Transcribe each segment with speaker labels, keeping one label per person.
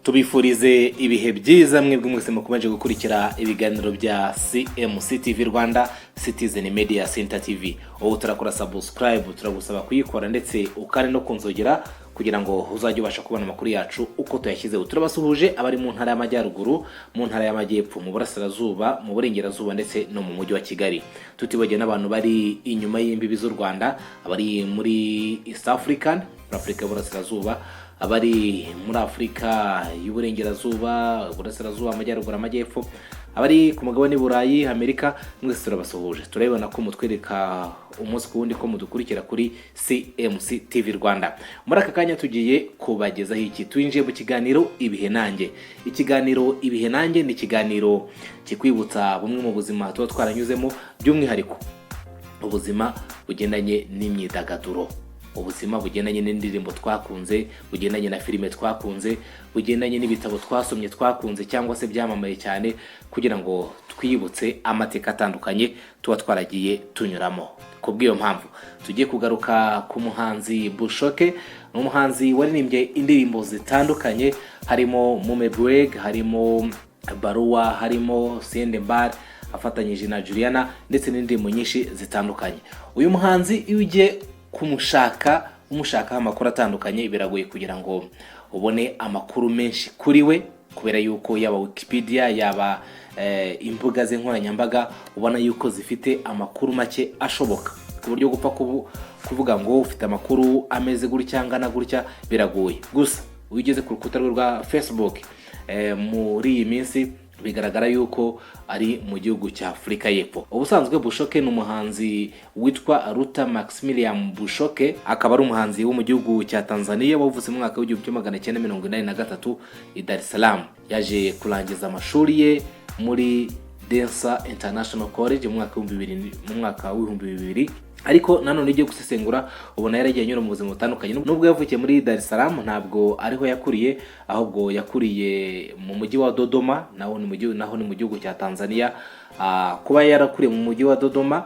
Speaker 1: tubifurize ibihe byiza mwebwe mwese mukomeje gukurikira ibiganiro bya CMC TV Rwanda Citizen Media Center TV. Ubu turakora subscribe, turagusaba kuyikora ndetse ukane no kunzogera kugira ngo uzajye ubasha kubona amakuru yacu uko tuyashyizeho. Turabasuhuje abari mu ntara y'amajyaruguru, mu ntara y'amajyepfo, mu burasirazuba, mu burengerazuba ndetse no mu mujyi wa Kigali. Tutibagiye n'abantu bari inyuma y'imbibi z'u Rwanda, abari muri East African, Afrika y'Uburasirazuba, abari muri Afrika y'Uburengerazuba, Uburasirazuba, Amajyaruguru, Amajyepfo, abari ku mugabane Burayi, Amerika, mwese turabasuhuje. Turabibona ko mutwereka umunsi ku wundi ko mudukurikira kuri CMC TV Rwanda. Muri aka kanya tugiye kubagezaho iki, twinjiye mu kiganiro ibihe nanjye. Ikiganiro ibihe nanjye ni ikiganiro kikwibutsa bumwe mu buzima tuba twaranyuzemo, by'umwihariko ubuzima bugendanye n'imyidagaduro, ubuzima bugendanye n'indirimbo twakunze, bugendanye na filime twakunze, bugendanye n'ibitabo twasomye twakunze cyangwa se byamamaye cyane, kugira ngo twibutse amateka atandukanye tuba twaragiye tunyuramo. Kubw'iyo mpamvu tugiye kugaruka ku muhanzi Bushoke, n'umuhanzi waririmbye indirimbo zitandukanye, harimo Mumebweg, harimo Baruwa, harimo Sendembar afatanyije na Juliana ndetse n'indirimbo nyinshi zitandukanye. Uyu muhanzi iyo ugiye umushaka amakuru atandukanye biragoye kugira ngo ubone amakuru menshi kuri we, kubera yuko yaba Wikipedia yaba imbuga z'inkoranyambaga ubona yuko zifite amakuru make ashoboka, ku buryo gupfa kuvuga ngo ufite amakuru ameze gutya ngana gutya biragoye. Gusa ugeze ku rukuta rwa Facebook muri iyi minsi bigaragara yuko ari mu gihugu cya Afrika y'Epfo. Ubusanzwe Bushoke n'umuhanzi witwa Ruta Maximilian Bushoke, akaba ari umuhanzi wo mu gihugu cya Tanzania wavutse mu mwaka w'1983 i Dar es Salaam. Yaje kurangiza amashuri ye muri Densa International College mu mwaka w'2000, ariko nanone igiye gusesengura ubona yaragiye anyura mu buzima butandukanye. Nubwo yavukiye muri Dar es Salaam, ntabwo ariho yakuriye, ahubwo yakuriye mu mujyi wa Dodoma, naho ni mu gihugu cya Tanzania. Kuba yarakuriye mu mujyi wa Dodoma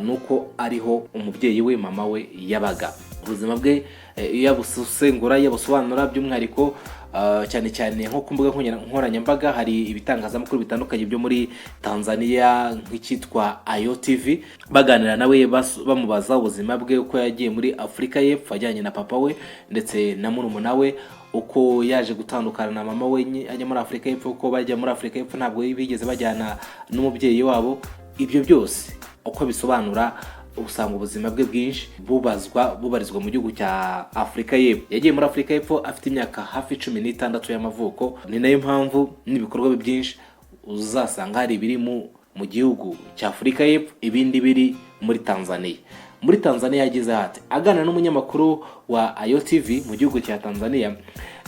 Speaker 1: nuko ariho umubyeyi we, mama we, yabaga. Ubuzima bwe yabusesengura, yabusobanura by'umwihariko cyane cyane nko ku mbuga nkoranyambaga. Hari ibitangazamakuru bitandukanye byo muri Tanzania nk'ikitwa IOTV, baganira nawe bamubaza ubuzima bwe, uko yagiye muri Afrika y'Epfo ajyanye na papa we ndetse na murumuna we, uko yaje gutandukana na mama we ajya muri Afrika y'Epfo, uko bajya muri Afrika y'Epfo ntabwo bigeze bajyana n'umubyeyi wabo. Ibyo byose uko bisobanura, usanga ubuzima bwe bwinshi bubarizwa mu gihugu cya Afrika y'Epfo. Yagiye muri Afrika y'Epfo afite imyaka hafi 16 y'amavuko. Ni nayo mpamvu n'ibikorwa bye byinshi uzasanga hari biri mu gihugu cya Afrika y'Epfo, ibindi biri muri Tanzania. Muri Tanzania yagize ati, agana n'umunyamakuru wa IOTV mu gihugu cya Tanzania,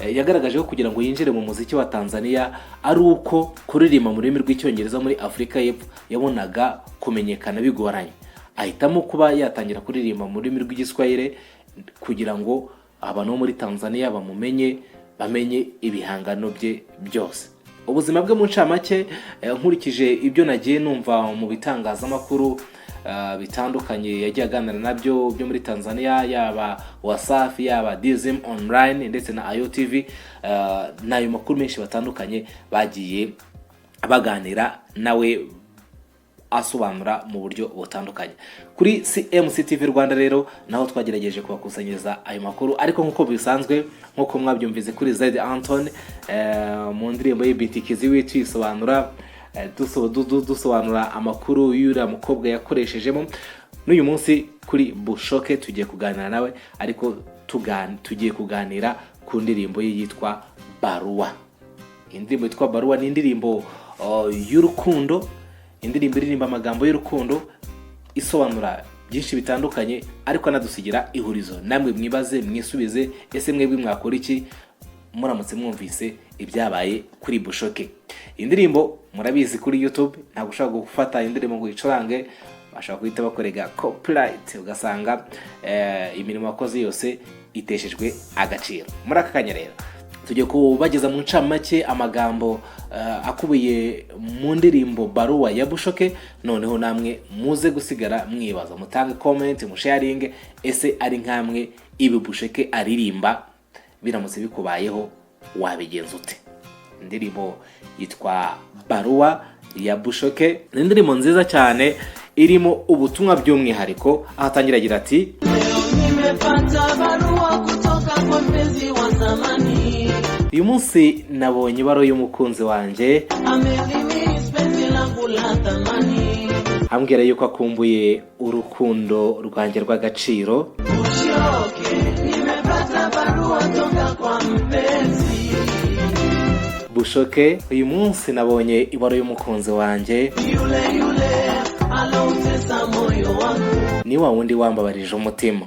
Speaker 1: yagaragaje ko kugira ngo yinjire mu muziki wa Tanzania ari uko kuririmba mu rurimi rw'icyongereza muri Afrika y'Epfo yabonaga kumenyekana bigoranye. Ahitamo kuba yatangira kuririmba mu rurimi rw'igiswahili kugira ngo abantu bo muri Tanzania bamenye ibihangano bye byose. Ubuzima bwe mu ncamake, nkurikije ibyo nagiye numva mu bitangazamakuru bitandukanye yagiye aganira nabyo byo muri Tanzania, yaba Wasafi, yaba DZM Online ndetse na IOTV, nayo makuru menshi batandukanye bagiye baganira nawe asobanura mu buryo butandukanye. Kuri CMC TV Rwanda rero naho twagerageje kubakusanyiriza ayo makuru, ariko nkuko bisanzwe, nkuko mwabyumvize kuri Zed Anton mu ndirimbo y'BTKZ witu isobanura dusobanura amakuru y'ura mukobwa yakoreshejemo. N'uyu munsi kuri Bushoke tugiye kuganira nawe, ariko tugiye kuganira ku ndirimbo yitwa Baruwa. Indirimbo yitwa Baruwa ni indirimbo y'urukundo, indirimbo iririmba amagambo y'urukundo, isobanura byinshi bitandukanye, ariko anadusigira ihurizo. Namwe mwibaze, mwisubize, ese mwebwe mwakora iki muramutse mwumvise ibyabaye kuri Bushoke? Indirimbo murabizi kuri YouTube ntabwo ushobora gufata indirimbo ngo icurange, bashaka guhita bakorega copyright, ugasanga imirimo yakoze yose iteshejwe agaciro. Muri aka kanya rero tugiye kubageza mu ncamake amagambo akubiye mu ndirimbo Baruwa ya Bushoke. Noneho namwe muze gusigara mwibaza, mutange comment, musharinge, ese ari nkamwe ibi Bushoke aririmba biramutse bikubayeho wabigenza ute? Indirimbo yitwa Baruwa ya Bushoke, ni indirimbo nziza cyane irimo ubutumwa by'umwihariko. Ahatangira agira ati nimepata barua kutoka kwa mpenzi wa zamani. Uyu munsi nabonye ibaruwa y'umukunzi wanjye, amenimisi penzi langu la thamani. Ambwira yuko akumbuye urukundo rwanjye rw'agaciro. Bushoke, nimepata barua kutoka kwa mpenzi. Bushoke, uyu munsi nabonye ibaruwa y'umukunzi wanjye, yule aloutesa moyo wangu. Ni wa wundi wambabarije umutima.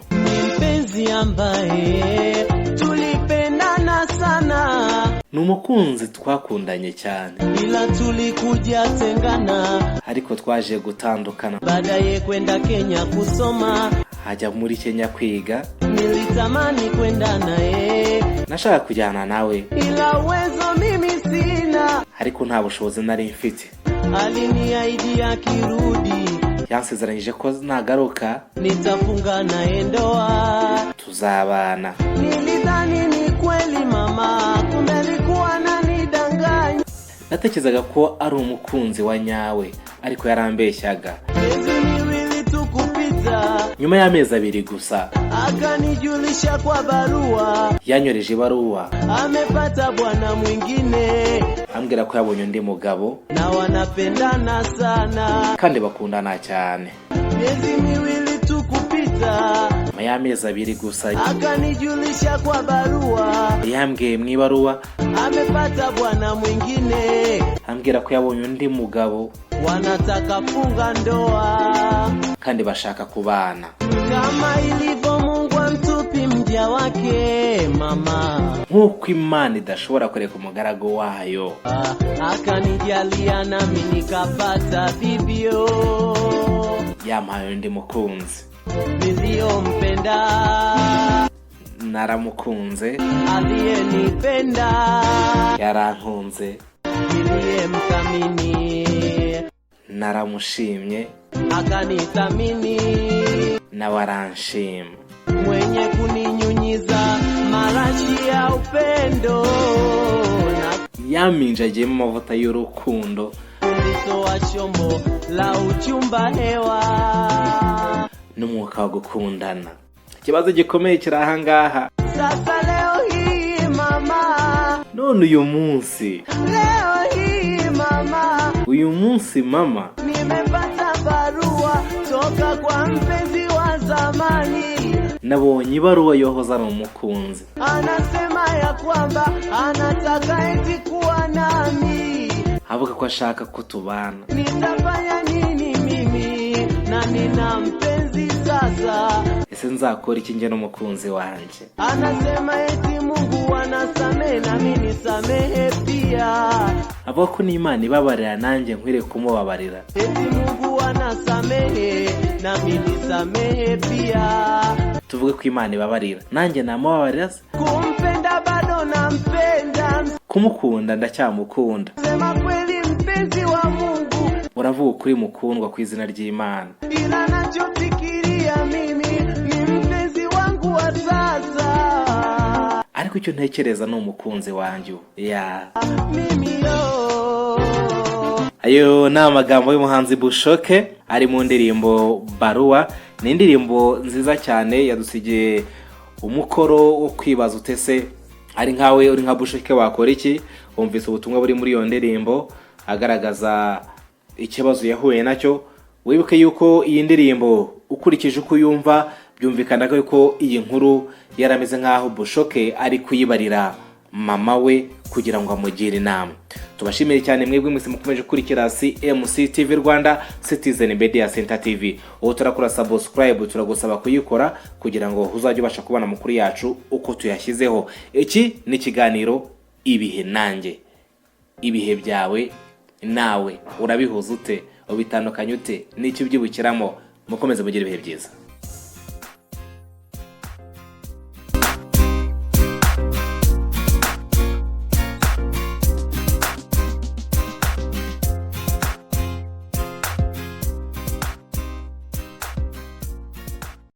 Speaker 1: Mpenzi ambaye tulipendana sana, n'umukunzi twakundanye cyane, ila tulikuja tengana, ariko twaje gutandukana. Baadaye kwenda Kenya kusoma, hajya muri Kenya kwiga. Nilitamani kwenda naye, nashaka kujyana nawe, ila uwezo mimi sina, ariko nta bushobozi nari mfite. Aliniahidi akirudi, yansezeranyije ko nagaruka nitafunga naye ndoa, tuzabana. Nilidhani ni kweli mama, kumbe alikuwa ananidanganya. Natekerezaga ko ari umukunzi wa nyawe, ariko yarambeshyaga. Nyuma y'amezi 2 gusa akanijulisha kwa barua, yanyoreje baruwa, amepata bwana mwingine. Ambwira ko yabonye undi mugabo na wanapendana sana kandi bakundana cyane. Miezi 2 tu kupita, nyuma y'amezi 2 gusa akanijulisha kwa barua, yambwiye mu ibaruwa amepata bwana mwingine. Ambwira ko yabonye undi mugabo, wanataka funga ndoa kandi bashaka kubana. Kama ilivyo Mungu amtupi mja wake mama, nkuko Imana idashobora kureka umugaragu wayo, akanijalia nami nikapata bibio. Yampaye undi mukunzi niliyompenda, naramukunze. Aliyenipenda yarankunze, niliyemthamini naramushimye, akanithamini na waranshima. Mwenye kuninyunyiza marashi ya upendo, yaminjagiye mu mavuta y'urukundo, ulitoa shombo la uchumba hewa n'umwuka wo gukundana. Ikibazo gikomeye kirahangaha. Sasa leo hii mama, none uyu munsi, leo hii mama, uyu munsi mama, nimepata barua toka kwa mpenzi wa zamani. Nabonye ibaruwa yohoza n'umukunzi, anasema ya kwamba anataka eti kuwa nami, avuga ko ashaka kutubana. Nitafanya nini mimi na nina mpenzi sasa? Ese nzakora iki nje n'umukunzi wanje? Anasema eti Mungu anasamehe na mimi nisamehe pia. Avuga ko n'Imana ibabarira nanjye nkwire kumubabarira. Eti Mungu anasamehe na mimi nisamehe pia. Tuvuge ko Imana ibabarira nanjye namubabarira. Kumpenda bado nampenda, kumukunda ndacyamukunda. Sema kweli mpenzi wa Mungu, uravuga kuri mukundwa ku izina ry'Imana. Ila nachofikiria mimi ni mpenzi wangu wa sasa, ariko icyo ntekereza ni umukunzi wanjye ya mimi yo. Ayo ni amagambo y'umuhanzi Bushoke ari mu ndirimbo Baruwa. Ni indirimbo nziza cyane yadusigiye umukoro wo kwibaza utese ari nkawe uri nka Bushoke wakora iki. Wumvise ubutumwa buri muri iyo ndirimbo agaragaza ikibazo yahuye nacyo. Wibuke yuko iyi ndirimbo ukurikije uko yumva byumvikana ko iyi nkuru yarameze nkaho Bushoke ari kuyibarira mama we kugira ngo amugire inama. Tubashimire cyane mwebwe mwese mukomeje kurikira CMC TV Rwanda, Citizen Media Center TV. Uwo turakora subscribe, turagusaba kuyikora kugira ngo uzajye ubasha kubana amakuru yacu uko tuyashyizeho. Iki ni ikiganiro ibihe nanjye. Ibihe byawe nawe urabihuza ute, ubitandukanye ute, n'icyo byibukiramo. Mukomeze mugire ibihe byiza.